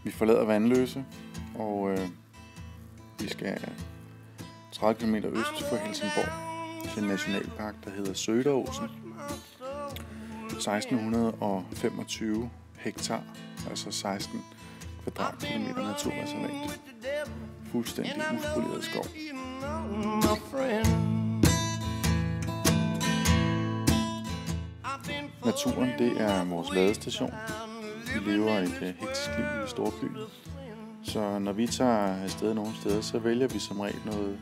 Vi forlader Vanløse, og vi skal 30 km øst for Helsingborg til en nationalpark, der hedder Söderåsen. 1625 hektar, altså 16 kvadratkilometer naturreservat. Fuldstændig uspoleret skov. Naturen, det er vores ladestation. Vi lever et hektisk liv i storbyen. Så når vi tager afsted nogle steder, så vælger vi som regel noget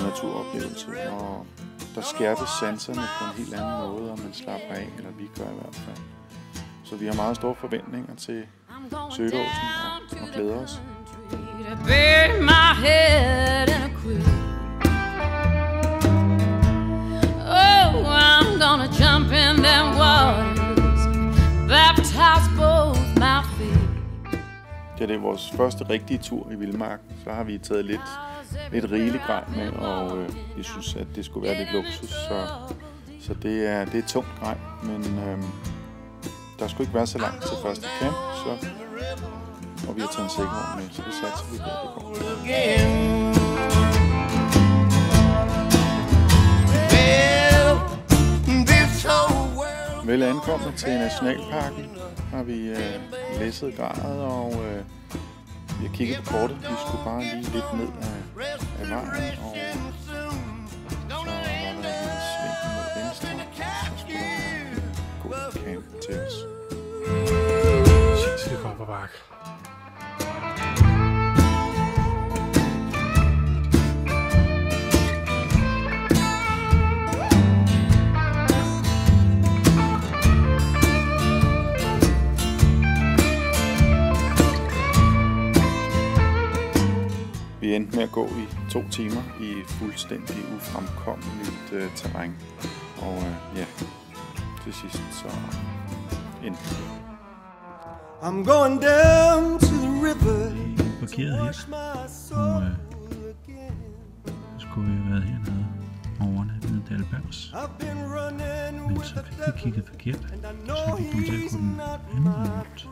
naturoplevelse. Og der skærpes sanserne på en helt anden måde, og man slapper af, eller vi gør i hvert fald. Så vi har meget store forventninger til Söderåsen og glæder os. Ja, det er vores første rigtige tur i vildmarken. Så har vi taget lidt rigeligt grej med, og vi synes, at det skulle være lidt luksus. Så det er tungt grej, men der skulle ikke være så langt til første camp, og vi har taget en sækvogn med, så det satser vi på, at det går. Vel ankommet til nationalparken har vi læsset gradet, og vi har kigget på kortet. Vi skulle bare lige lidt ned af vejen, og så var der en lille sving mod venstre, så skulle der være en god camp til os. Sindssygt godt på bakke. Vi endte med at gå i 2 timer i fuldstændig ufremkommeligt terræn. Og ja, til sidst så endte vi. I'm going down to the river. Parkeret her, og så skulle vi have været hernede overnat ved Dalbergs. Men så fik vi kigget forkert, så vi kom til at gå den anden vej rundt.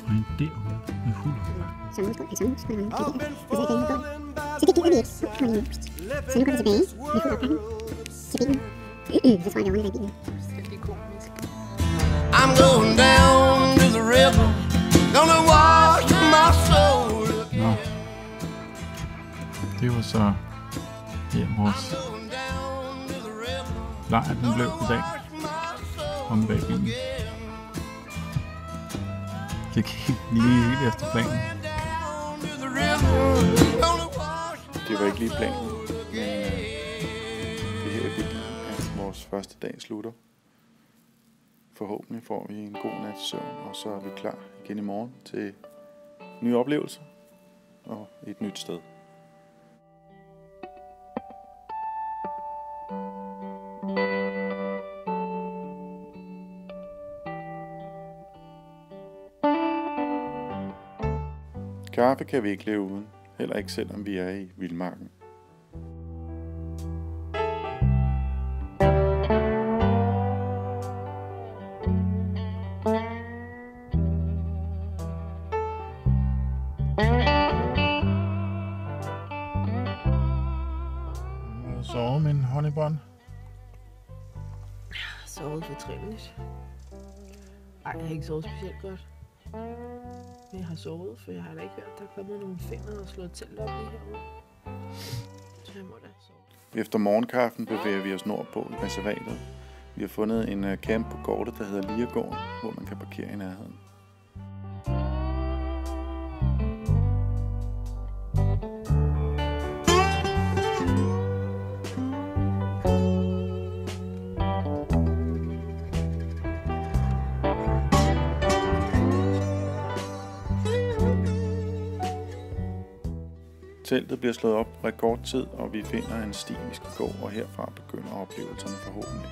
Og en derude med fuld opbakke. Så det gider vi ikke. Så nu går vi tilbage med fuld opbakning til bilen. Så tror jeg, vi overnatter i bilen. I'm going down to the river, gonna wash my soul. Nå, det var så vores lejr, den blev i dag, om bag bilen. Det gik lige helt efter planen. Det var ikke lige planen, men det her i bilen er vores første dag slutter. Forhåbentlig får vi en god nats søvn, og så er vi klar igen i morgen til nye oplevelser og et nyt sted. Kaffe kan vi ikke leve uden, heller ikke selvom vi er i vildmarken. Sove med en honeybånd. Sovet fortrinligt. Ej, jeg har ikke sovet specielt godt. Men jeg har sovet, for jeg har da ikke hørt, der er kommet nogle finder og slået telt op lige herude. Så jeg må da sove. Efter morgenkaffen bevæger vi os nordpå i reservatet. Vi har fundet en camp på kortet, der hedder Liergården, hvor man kan parkere i nærheden. Teltet bliver slået op på rekordtid, og vi finder en sti, vi skal gå, og herfra begynder oplevelserne forhåbentlig.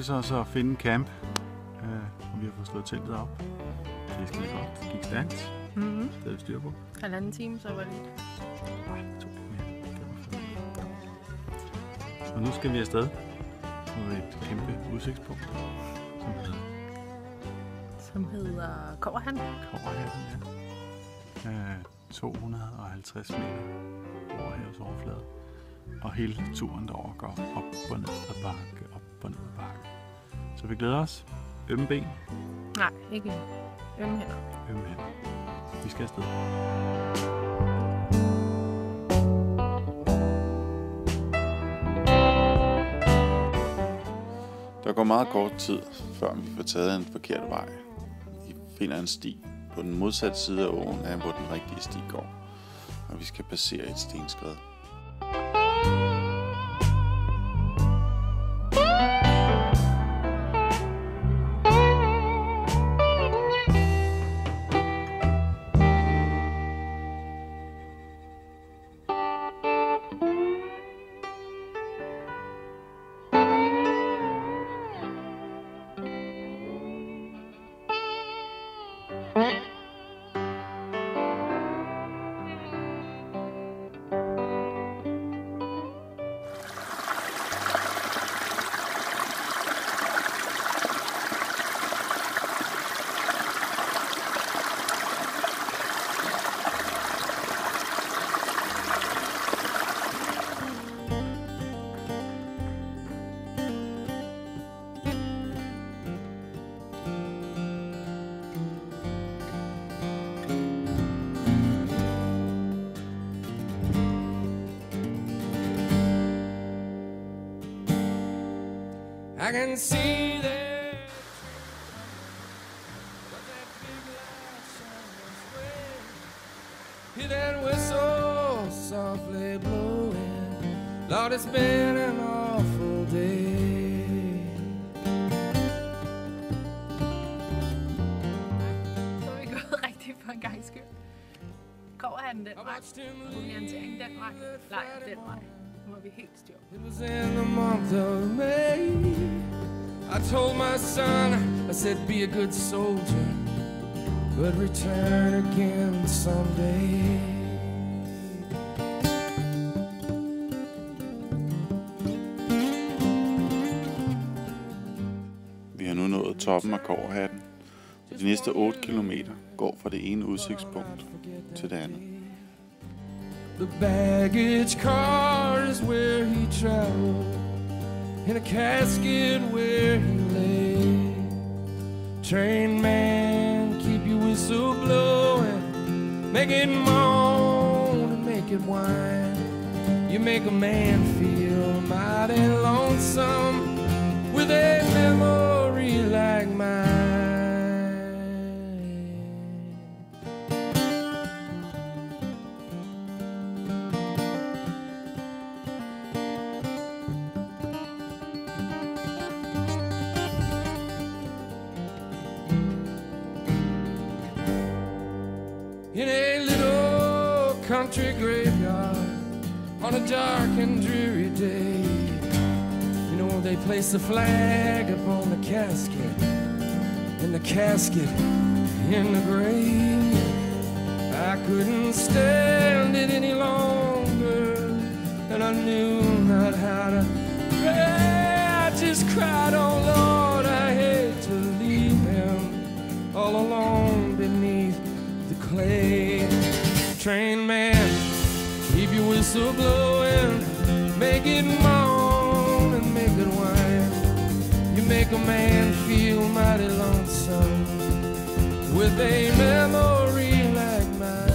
lykkes os at finde en camp, og vi har fået slået teltet op. Det skal godt. Det gik stærkt. Stadig styr på. 1,5 time, så var det. Og nu skal vi afsted på et kæmpe udsigtspunkt, Som hedder Kobberhatten. Kobberhatten, ja. 250 meter over havets overflade. Og hele turen derover går op og ned ad bakke, op og ned ad bakke. Så vi glæder os. Ømme ben. Nej, ikke ømme hænder. Ømme hænder. Vi skal afsted. Der går meget kort tid, før vi får taget en forkert vej. Vi finder en sti på den modsatte side af åen, af hvor den rigtige sti går. Og vi skal passere et stenskred. I can see there. Hear that whistle softly blowing. Lord, it's been an awful day. Så er vi gået rigtigt for en gang skyld. Kobberhatten den vej. Orientering den vej. Lejr den vej. Nu er vi helt styr. It was in the month of May. I told my son, I said, be a good soldier, but return again someday. Vi har nu nået toppen af Kobberhatten, og de næste 8 kilometer går fra det ene udsigtspunkt til det andet. The baggage car is where he traveled, in a casket where he lay. Train man, keep your whistle blowing, make it moan and make it whine. You make a man feel mighty lonesome with a memory like mine. In a little country graveyard on a dark and dreary day, you know, they place a flag upon the casket, and the casket in the grave. I couldn't stand it any longer, and I knew not how to pray. I just cried, oh Lord, I hate to leave him all alone beneath the clay. Train man, keep your whistle blowing, make it moan and make it whine. You make a man feel mighty lonesome with a memory like mine.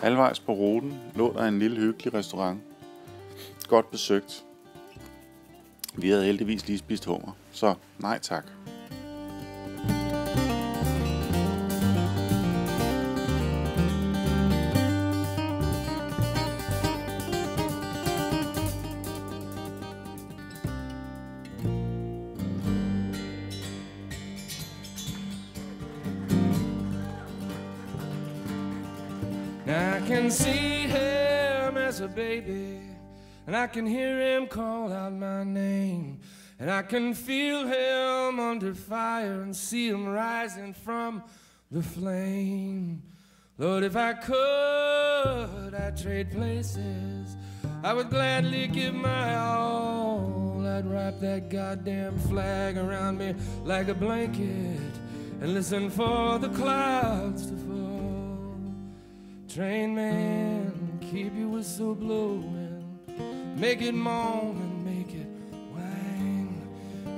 Halvvejs på ruten lå der en lille hyggelig restaurant. Godt besøgt. Vi havde heldigvis lige spist hummer, så nej tak. I can see him as a baby, and I can hear him call out my name, and I can feel him under fire and see him rising from the flame. Lord, if I could, I'd trade places. I would gladly give my all. I'd wrap that goddamn flag around me like a blanket and listen for the clouds to fall. Train man, keep your whistle blowing, make it moan and make it whine.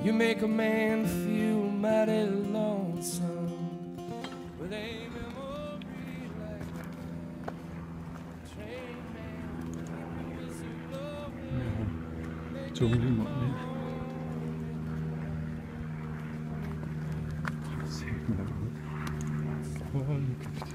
You make a man feel mighty lonesome with a memory like mine. Train man, keep your whistle blowing. Tunge i munden. Se mig derude. Hold nu kæft.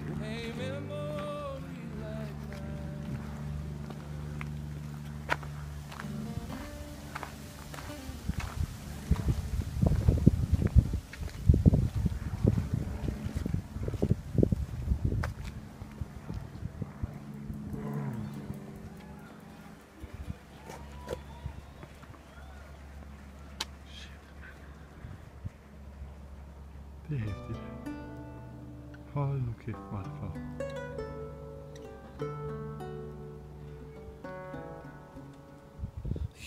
Det er hæftigt. Hold nu kæft, hvor er det flot.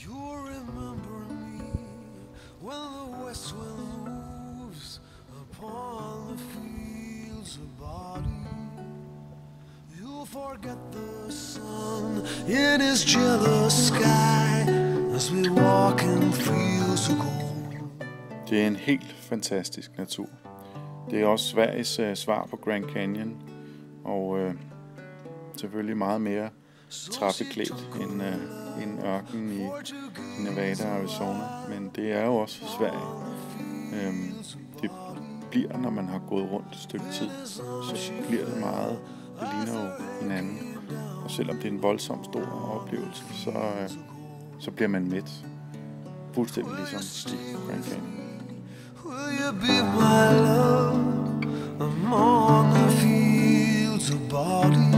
You remember me when the west wind moves upon the fields of body. You forget the sun in his jealous sky as we walk in fields of gold. Det er en helt fantastisk natur. Det er også Sveriges svar på Grand Canyon, og selvfølgelig meget mere trafiklet end ørkenen i Nevada og Arizona, men det er jo også Sverige. Det bliver, når man har gået rundt et stykke tid, så bliver det meget, det ligner jo hinanden. Og selvom det er en voldsom stor oplevelse, så bliver man mæt. Fuldstændig ligesom i Grand Canyon. Will you be my love among the fields of body?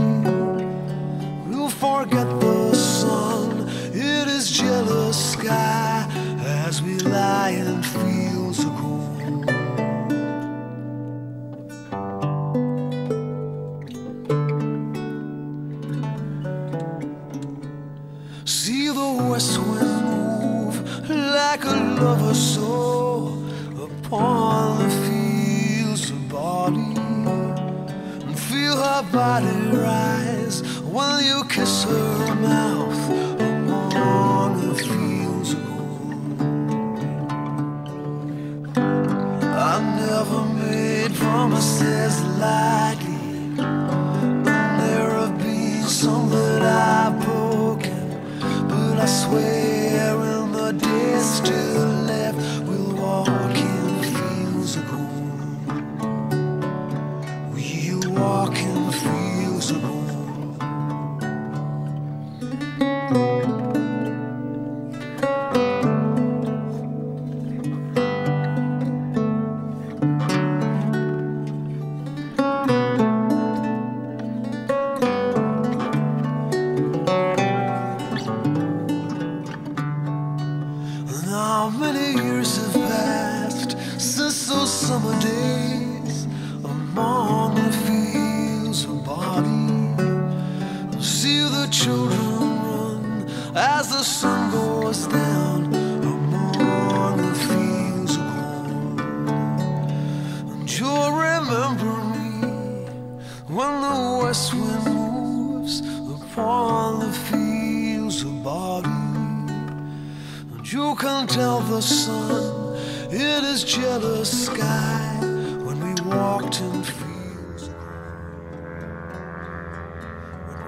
We'll forget the sun in his jealous sky as we lie in fields of gold. See the west wind move like a lover's soul upon the fields of body, and feel her body rise while you kiss her mouth among the fields of gold. I never made promises lightly, and there have been some that I've broken, but I swear in the days still left we'll walk in fields of gold. We'll walk in fields of gold. Now many years have passed since those summer days among the fields of body. See the children run as the sun goes down among the fields of gold. And you'll remember me when the west wind moves upon the fields of body. You can tell the sun in his jealous sky when we walked in fields of gold. When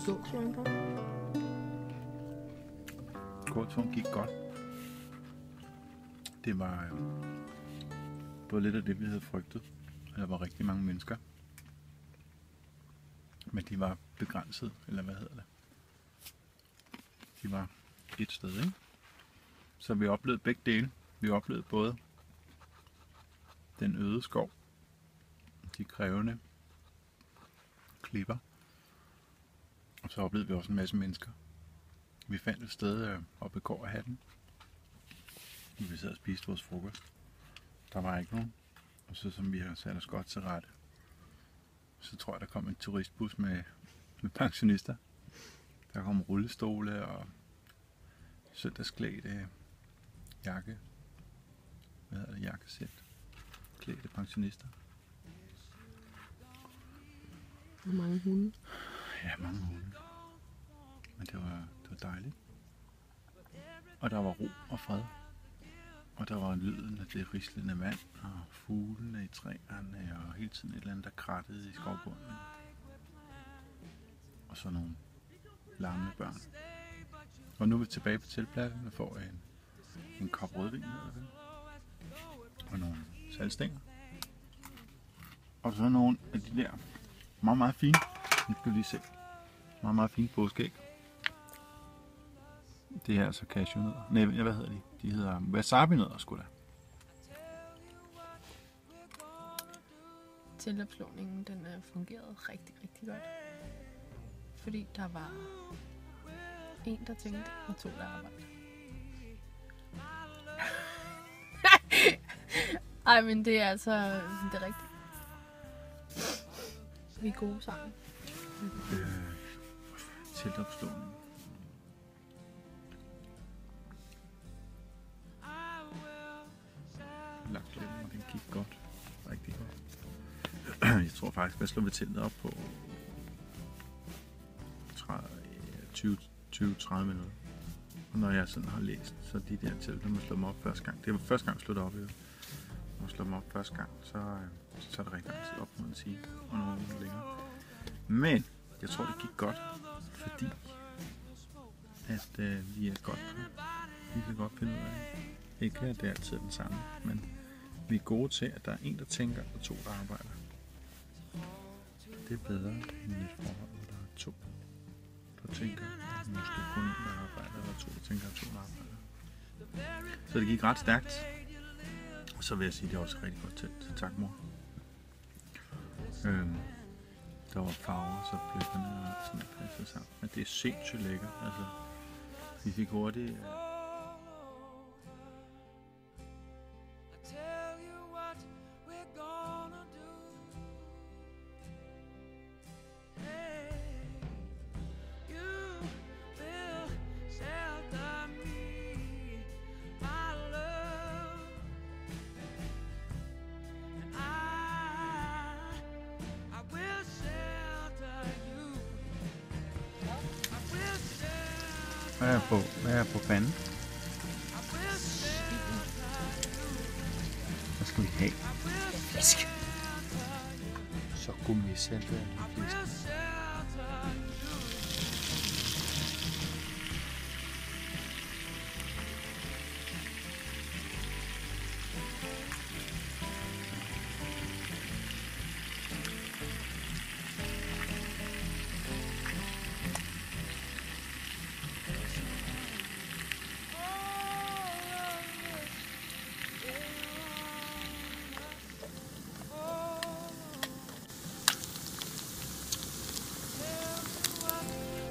gåturen på? Gåturen gik godt. Det var både lidt af det, vi havde frygtet. Der var rigtig mange mennesker. Men de var begrænset, eller hvad hedder det? De var et sted, ikke? Så vi oplevede begge dele. Vi oplevede både den øde skov, de krævende klipper, og så oplevede vi også en masse mennesker. Vi fandt et sted oppe i Kårhatten, hvor vi sad og spiste vores frokost. Der var ikke nogen. Og så som vi har sat os godt til rette, så tror jeg, der kom en turistbus med pensionister. Der kom rullestole og søndagsklædte jakkesæt. Klædte pensionister. Hvor mange hunde? Ja, mange hunde. Men det var dejligt. Og der var ro og fred. Og der var lyden af det rislende vand, og fuglene i træerne, og hele tiden et eller andet, der krattede i skovbunden. Og så nogle larmende børn. Og nu er vi tilbage på teltpladsen og får en kop rødvin og nogle saltstænger. Og så nogle af de der meget, meget fine, nu skal vi lige se, meget, meget fine påskeæg. Det er altså cashewnødder. Nej, hvad hedder de? De hedder wasabi-nødder, sgu da. Teltopslåningen, den fungerede rigtig, rigtig godt. Fordi der var en, der tænkte, og to, der arbejdede. Ej, men det er altså, det er rigtigt. Vi er gode sammen. Teltopslåning. Lagt lidt, og den gik godt. Rigtig godt. Jeg tror faktisk, jeg slår ved teltet op på 20-30 minutter. Og når jeg sådan har læst, så de der telt, når man slår dem op første gang. Det var første gang, jeg slog det op. Når man slår dem op første gang, så er det rigtig lang tid op, må man sige. Og nogle længere. Men jeg tror, det gik godt, fordi at vi er godt på. Vi kan godt finde ud af, ikke at det er altid den samme, men vi er gode til, at der er en, der tænker, og to, der arbejder. Det er bedre end et forhold, hvor der er to, der tænker, og måske kun en, der arbejder, eller to, der tænker, og to, der arbejder. Så det gik ret stærkt. Og så vil jeg sige, at det er også rigtig godt telt. Så tak, mor. Der var farver, så pløkkerne og sådan noget passet sammen. Men det er sindssygt lækkert. Altså, vi fik hurtigt... Hvad er på panden? Hvad skal vi have? Fisk. Så gummisalte er fisk.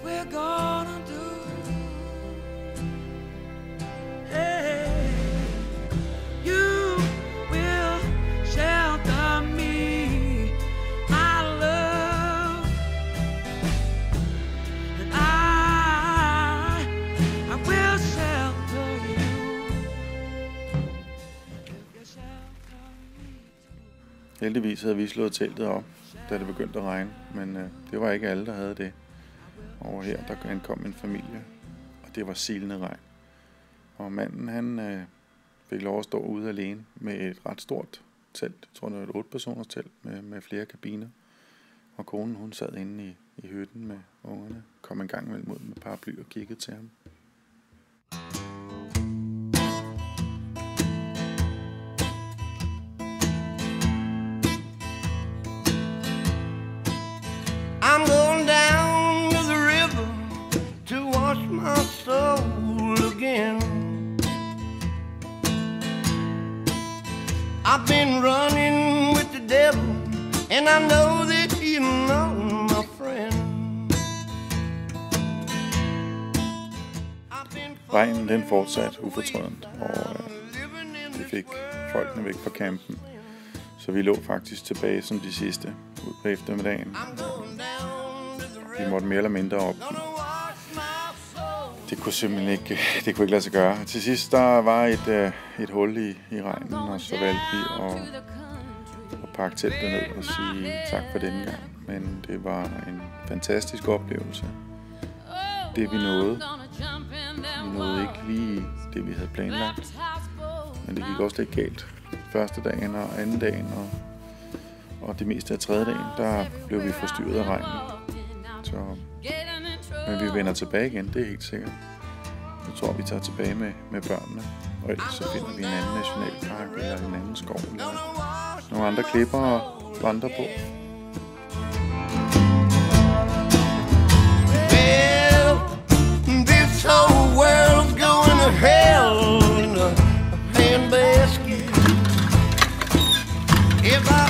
we're gonna do. Hey, you will shelter me, my love, and I will shelter you. Heldigvis havde vi slået teltet op, da det begyndte at regne, men det var ikke alle, der havde det. Over her, der ankom en familie, og det var silende regn. Og manden, han fik lov at stå ude alene med et ret stort telt. Jeg tror, det var et 8-personers telt med flere kabiner. Og konen, hun sad inde i hytten med ungerne, kom en gang imellem ud med paraply og kiggede til ham. I'm going down to the river to wash my soul again. I've been running with the devil, and I know that he's not my friend. Regnen den fortsatte ufortrødent, og vi fik folkene væk fra campen. Så vi lå faktisk tilbage som de sidste ud på eftermiddagen. Vi måtte mere eller mindre op. Det kunne simpelthen ikke lade sig gøre. Til sidst der var et hul i regnen, og så valgte vi at pakke teltet ned og sige tak for denne gang. Men det var en fantastisk oplevelse. Det vi nåede. Vi nåede ikke lige det vi havde planlagt. Men det gik også lidt galt. Første dagen og anden dagen og det meste af tredje dagen, der blev vi forstyrret af regnen. Men vi vender tilbage igen, det er helt sikkert. Jeg tror, vi tager tilbage med børnene, og ellers så finder vi en anden nationalpark eller en anden skov eller nogle andre klipper at vandre på. Well, this whole world's going to hell in a handbasket. If I